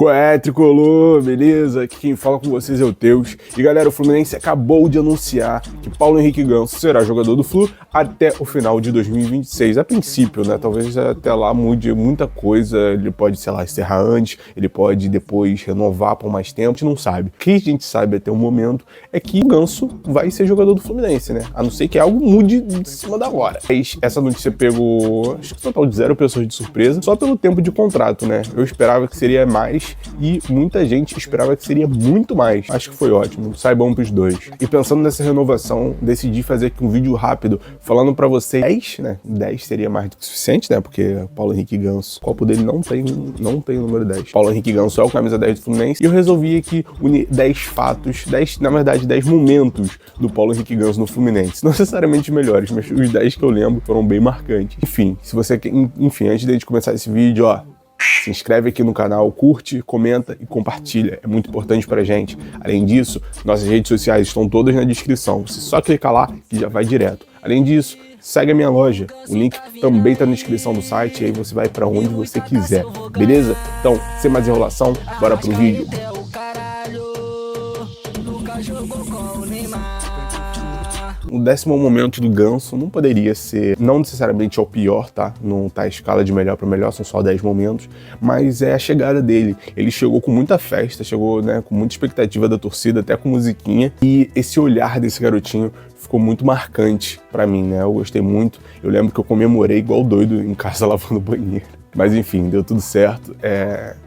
Qual é, tricolor? Beleza? Aqui quem fala com vocês é o Teus. E galera, o Fluminense acabou de anunciar que Paulo Henrique Ganso será jogador do Flu até o final de 2026. A princípio, né? Talvez até lá mude muita coisa. Ele pode, sei lá, encerrar antes, ele pode depois renovar por mais tempo, a gente não sabe. O que a gente sabe até o momento é que o Ganso vai ser jogador do Fluminense, né? A não ser que algo mude de cima da hora. Essa notícia pegou, acho que total de 0 pessoas de surpresa, só pelo tempo de contrato, né? Eu esperava que seria mais e muita gente esperava que seria muito mais. Acho que foi ótimo, saibam pros dois. E pensando nessa renovação, decidi fazer aqui um vídeo rápido falando pra vocês 10, né? 10 seria mais do que suficiente, né? Porque Paulo Henrique Ganso, o copo dele não tem o número 10. Paulo Henrique Ganso é o camisa 10 do Fluminense e eu resolvi aqui unir 10 fatos, 10 momentos do Paulo Henrique Ganso no Fluminense. Não necessariamente melhores, mas os 10 que eu lembro foram bem marcantes. Enfim, se você quer, antes de a gente começar esse vídeo, ó, se inscreve aqui no canal, curte, comenta e compartilha. É muito importante pra gente. Além disso, nossas redes sociais estão todas na descrição. Você só clicar lá que já vai direto. Além disso, segue a minha loja. O link também tá na descrição do site. E aí você vai pra onde você quiser. Beleza? Então, sem mais enrolação, bora pro vídeo. O 10º momento do Ganso não poderia ser, não necessariamente é o pior, tá? Não tá a escala de melhor para melhor, são só 10 momentos, mas é a chegada dele. Ele chegou com muita festa, chegou, né, com muita expectativa da torcida, até com musiquinha, e esse olhar desse garotinho ficou muito marcante pra mim, né? Eu gostei muito. Eu lembro que eu comemorei igual doido em casa lavando banheiro. Mas enfim, deu tudo certo.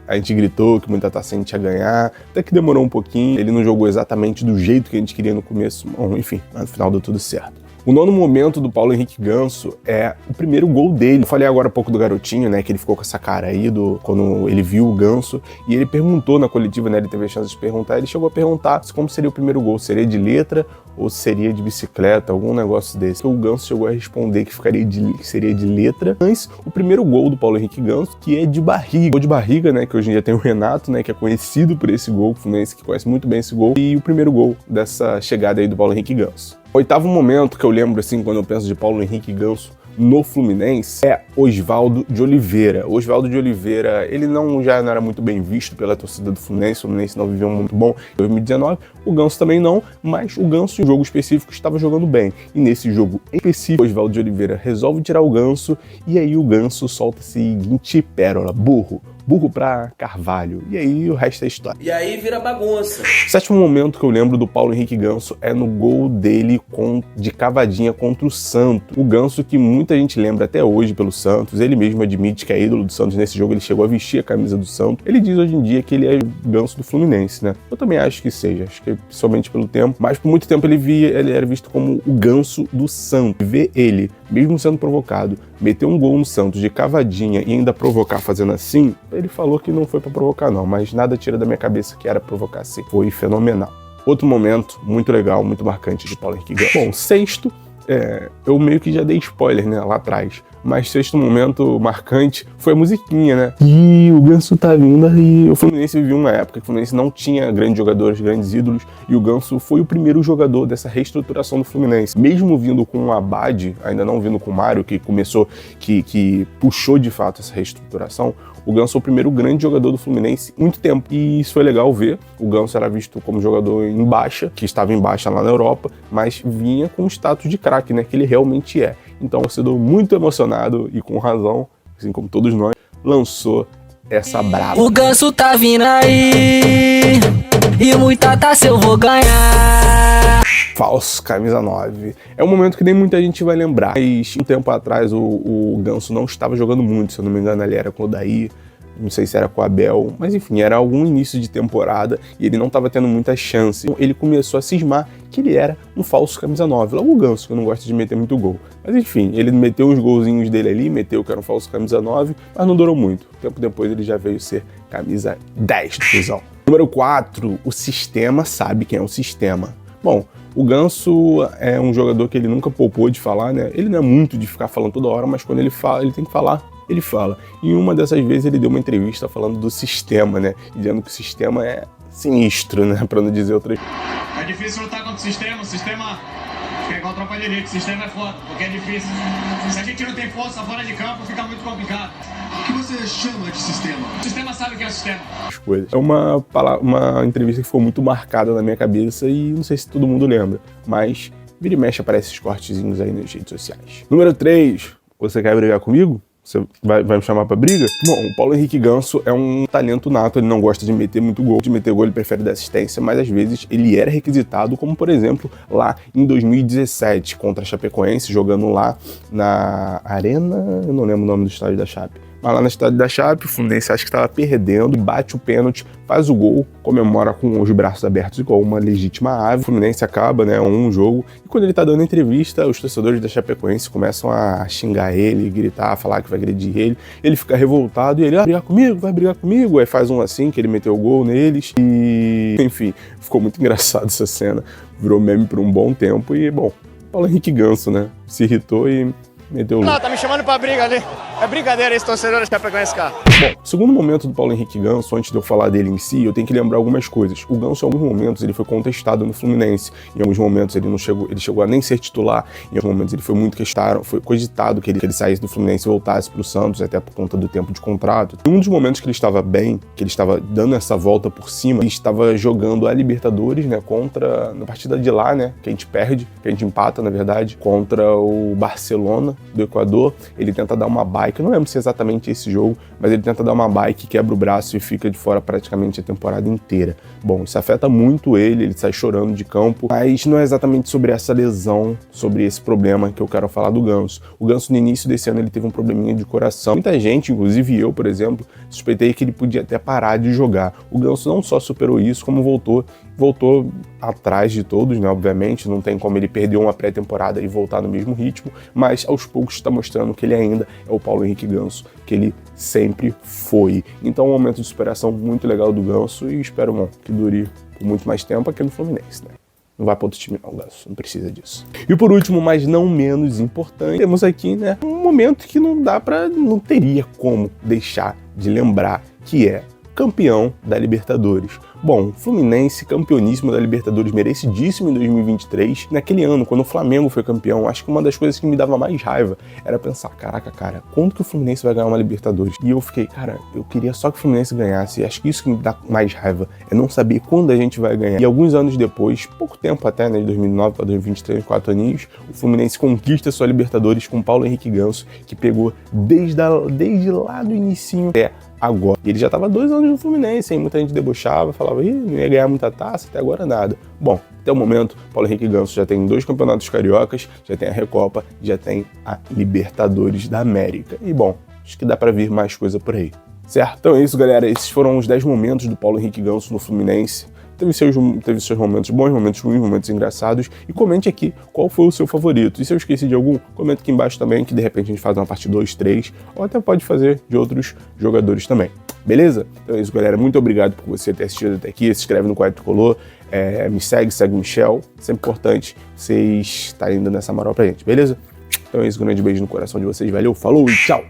A gente gritou que muita taça a gente ia ganhar, até que demorou um pouquinho. Ele não jogou exatamente do jeito que a gente queria no começo. Bom, enfim, no final deu tudo certo. O 9º momento do Paulo Henrique Ganso é o primeiro gol dele. Eu falei agora há pouco do garotinho, né, que ele ficou com essa cara aí quando ele viu o Ganso, e ele perguntou na coletiva, né, ele teve a chance de perguntar, ele chegou a perguntar como seria o primeiro gol, seria de letra ou seria de bicicleta, algum negócio desse. O Ganso chegou a responder que seria de letra, mas o primeiro gol do Paulo Henrique Ganso, que é de barriga. Gol de barriga, né, que hoje em dia tem o Renato, né, que é conhecido por esse gol, o Fluminense que conhece muito bem esse gol, e o primeiro gol dessa chegada aí do Paulo Henrique Ganso. O 8º momento que eu lembro, assim, quando eu penso de Paulo Henrique Ganso no Fluminense é Oswaldo de Oliveira. Oswaldo de Oliveira, ele já não era muito bem visto pela torcida do Fluminense, o Fluminense não viveu muito bom em 2019, o Ganso também não, mas o Ganso em jogo específico estava jogando bem. E nesse jogo específico, Oswaldo de Oliveira resolve tirar o Ganso, e aí o Ganso solta a seguinte pérola: burro pra Carvalho. E aí o resto é história. E aí vira bagunça. O 7º momento que eu lembro do Paulo Henrique Ganso é no gol dele de cavadinha contra o Santos. O Ganso que muita gente lembra até hoje pelo Santos, ele mesmo admite que é ídolo do Santos. Nesse jogo ele chegou a vestir a camisa do Santos. Ele diz hoje em dia que ele é o Ganso do Fluminense, né? Eu também acho que seja, acho que somente pelo tempo, mas por muito tempo ele era visto como o Ganso do Santos. Ver ele, mesmo sendo provocado, meter um gol no Santos de cavadinha e ainda provocar fazendo assim, ele falou que não foi pra provocar não, mas nada tira da minha cabeça que era provocar sim. Foi fenomenal. Outro momento muito legal, muito marcante de Paulo Henrique Ganso. Bom, 6º, eu meio que já dei spoiler, né, lá atrás, mas 6º momento marcante foi a musiquinha, né? E o Ganso tá vindo aí. O Fluminense vivia uma época que o Fluminense não tinha grandes jogadores, grandes ídolos, e o Ganso foi o primeiro jogador dessa reestruturação do Fluminense. Mesmo vindo com o Abad, ainda não vindo com o Mário, que começou, que puxou de fato essa reestruturação, o Ganso é o primeiro grande jogador do Fluminense em muito tempo. E isso foi legal ver. O Ganso era visto como jogador em baixa, que estava em baixa lá na Europa, mas vinha com o status de craque, né, que ele realmente é. Então, o torcedor muito emocionado e com razão, assim como todos nós, lançou essa braba. O Ganso tá vindo aí, e muita taça eu vou ganhar. Falso, camisa 9. É um momento que nem muita gente vai lembrar, mas um tempo atrás o Ganso não estava jogando muito, se eu não me engano ele era com o Odair, não sei se era com o Abel, mas enfim, era algum início de temporada e ele não estava tendo muitas chances. Ele começou a cismar que ele era um falso camisa 9. Logo o Ganso, que eu não gosto de meter muito gol. Mas enfim, ele meteu uns golzinhos dele ali, meteu que era um falso camisa 9, mas não durou muito. Tempo depois ele já veio ser camisa 10 do Fusão. Número 4, o sistema sabe quem é o sistema. Bom, o Ganso é um jogador que ele nunca poupou de falar, né? Ele não é muito de ficar falando toda hora, mas quando ele fala, ele tem que falar. Ele fala. E uma dessas vezes ele deu uma entrevista falando do sistema, né? Dizendo que o sistema é sinistro, né? Pra não dizer outras. É difícil lutar contra o sistema Pegar o tropa de elite, o sistema é foda, porque é difícil. Se a gente não tem força fora de campo, fica muito complicado. O que você chama de sistema? O sistema sabe o que é o sistema. Coisas. É uma entrevista que ficou muito marcada na minha cabeça e não sei se todo mundo lembra, mas vira e mexe aparece esses cortezinhos aí nas redes sociais. Número 3, você quer brigar comigo? Você vai me chamar pra briga? Bom, o Paulo Henrique Ganso é um talento nato, ele não gosta de meter muito gol. De meter gol ele prefere dar assistência, mas às vezes ele era requisitado, como por exemplo, lá em 2017, contra a Chapecoense, jogando lá na Arena, eu não lembro o nome do estádio da Chape. Mas lá no estádio da Chape, o Fluminense acha que estava perdendo, bate o pênalti, faz o gol, comemora com os braços abertos igual uma legítima ave. O Fluminense acaba, né, um jogo. E quando ele tá dando entrevista, os torcedores da Chapecoense começam a xingar ele, gritar, falar que vai agredir ele. Ele fica revoltado e ele, vai brigar comigo. Aí faz um assim, que ele meteu o gol neles. E, enfim, ficou muito engraçado essa cena. Virou meme por um bom tempo e, bom, Paulo Henrique Ganso, né, se irritou e meteu o gol. Não, tá me chamando pra briga ali. É brincadeira esse torcedor da Chapecoense, cara. Bom, segundo momento do Paulo Henrique Ganso, antes de eu falar dele em si, eu tenho que lembrar algumas coisas. O Ganso, em alguns momentos, ele foi contestado no Fluminense. Em alguns momentos, ele chegou a nem ser titular. Em alguns momentos, ele foi muito foi cogitado que ele saísse do Fluminense e voltasse pro Santos, até por conta do tempo de contrato. Em um dos momentos que ele estava bem, que ele estava dando essa volta por cima, ele estava jogando a Libertadores, né, na partida de lá, né, que a gente perde, que a gente empata, na verdade, contra o Barcelona do Equador. Ele tenta dar uma bike, eu não lembro se é exatamente esse jogo, mas ele tenta dar uma bike, quebra o braço e fica de fora praticamente a temporada inteira. Bom, isso afeta muito ele sai chorando de campo, mas não é exatamente sobre essa lesão, sobre esse problema que eu quero falar do Ganso. O Ganso, no início desse ano, ele teve um probleminha de coração. Muita gente, inclusive eu, por exemplo, suspeitei que ele podia até parar de jogar. O Ganso não só superou isso, como voltou atrás de todos, né? Obviamente, não tem como ele perder uma pré-temporada e voltar no mesmo ritmo, mas aos poucos está mostrando que ele ainda é o Paulo Henrique Ganso, que ele sempre foi. Então, é um momento de superação muito legal do Ganso e espero, bom, que dure por muito mais tempo aqui no Fluminense, né? Não vai para outro time não, Ganso, não precisa disso. E por último, mas não menos importante, temos aqui, né, um momento que não teria como deixar de lembrar, que é campeão da Libertadores. Bom, Fluminense campeoníssimo da Libertadores, merecidíssimo em 2023. Naquele ano, quando o Flamengo foi campeão, acho que uma das coisas que me dava mais raiva era pensar, caraca, cara, quando que o Fluminense vai ganhar uma Libertadores? E eu fiquei, cara, eu queria só que o Fluminense ganhasse, e acho que isso que me dá mais raiva, é não saber quando a gente vai ganhar. E alguns anos depois, pouco tempo até, né, de 2009 para 2023, 4 aninhos, o Fluminense conquista sua Libertadores com Paulo Henrique Ganso, que pegou desde lá do inicinho até agora. E ele já estava 2 anos no Fluminense, hein? Muita gente debochava, falava, não ia ganhar muita taça, até agora nada. Bom, até o momento, Paulo Henrique Ganso já tem 2 campeonatos cariocas, já tem a Recopa, já tem a Libertadores da América. E bom, acho que dá para vir mais coisa por aí. Certo? Então é isso, galera. Esses foram os 10 momentos do Paulo Henrique Ganso no Fluminense. Teve seus momentos bons, momentos ruins, momentos engraçados. E comente aqui qual foi o seu favorito. E se eu esqueci de algum, comenta aqui embaixo também, que de repente a gente faz uma parte 2, 3, ou até pode fazer de outros jogadores também. Beleza? Então é isso, galera. Muito obrigado por você ter assistido até aqui. Se inscreve no Quadro Tricolor. Me segue o Michel. Sempre importante vocês estarem dando essa moral pra gente, beleza? Então é isso, um grande beijo no coração de vocês. Valeu, falou e tchau!